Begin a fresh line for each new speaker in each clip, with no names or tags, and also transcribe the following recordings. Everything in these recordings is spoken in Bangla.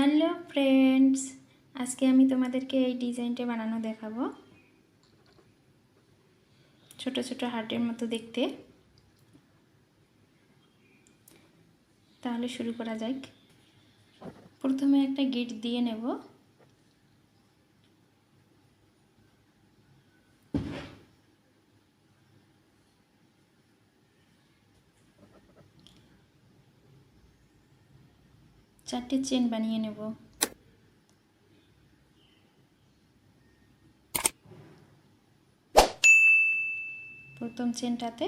हेलो फ्रेंड्स, आज के आमी तोमादेरके এই ডিজাইনটা বানানো দেখাবো। ছোট ছোট হার্টের মতো দেখতে। তাহলে শুরু করা যাক। প্রথমে একটা গিট দিয়ে নেব। চারটে চেন বানিয়ে নেব। প্রথম চেনটাতে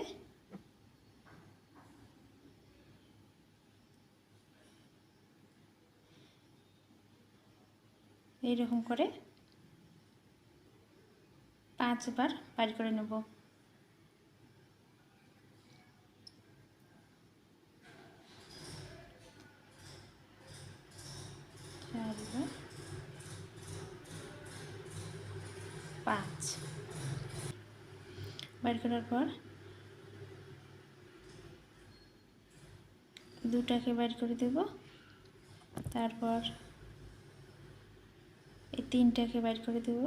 এইরকম করে 5 বার বাইর করে নেব। पाँच বাইর করার পর দুটাকে বাইর করে দেব। তারপর এই তিনটাকে বাইর করে দেব।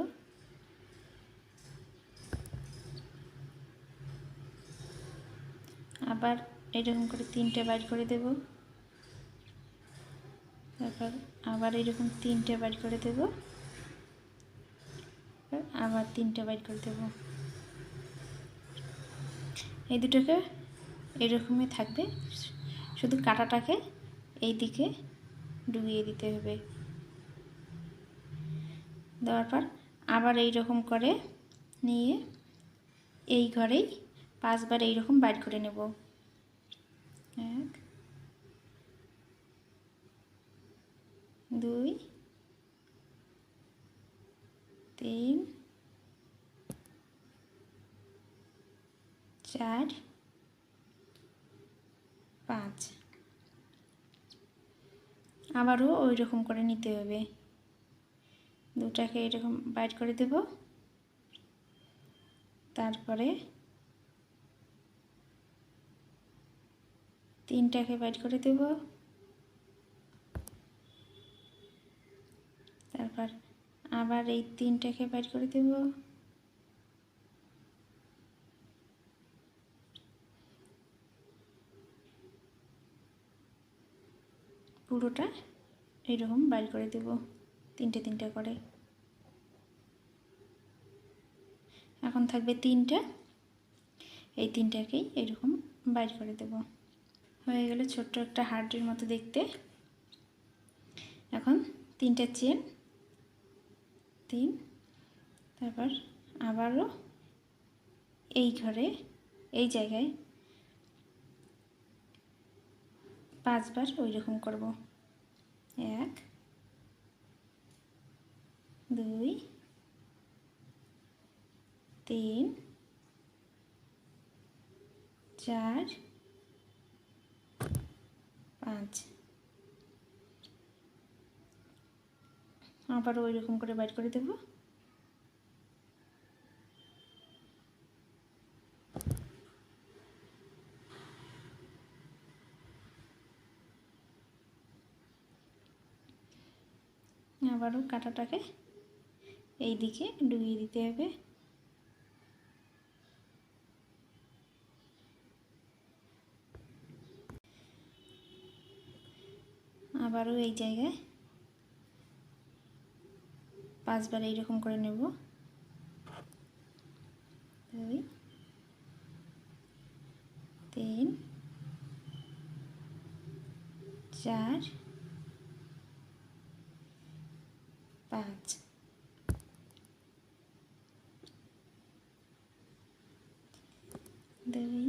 আবার এরকম করে তিনটে বাইর করে দেব। তারপর আবার এরকম তিনটে বাইর করে দেব। আবার তিনটে বাইর করে দেব। এই দুটোকে এরকমই থাকবে, শুধু কাঁটাটাকে এই দিকে ডুবিয়ে দিতে হবে। দেওয়ার পর আবার এই রকম করে নিয়ে এই ঘরেই 5 বার এই রকম বাইর করে নেব। 1 2 3 4 5। আবারও ওই রকম করে নিতে হবে। দুটাকে এরকম বাইর করে দেব। তারপরে তিনটাকে বাইর করে দেব। তারপর আবার এই তিনটাকে বাইর করে দেব। পুরোটা এইরকম বাইর করে দেব, তিনটে তিনটে করে। এখন থাকবে তিনটা, এই তিনটাকেই এরকম বাইর করে দেব। হয়ে গেল ছোট্ট একটা হার্টের মতো দেখতে। এখন তিনটা চেন, 3, তারপর আবারও এই ঘরে এই জায়গায় 5 বার ওই রকম করব। 1 2 3 4 5। আবারও ওই রকম করে বাইর করে দেব। আবারও কাঁটাটাকে এই দিকে ডুবিয়ে দিতে হবে। আবারও এই জায়গায় 5 বার এইরকম করে নেব। 2 3 4 5। 2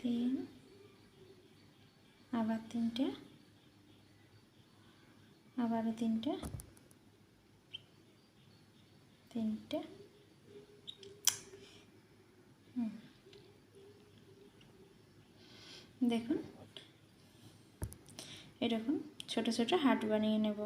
3 আবার তিনটা, আবারও তিনটা, তিনটা। দেখুন এরকম ছোট ছোট হার্ট বানিয়ে নেব।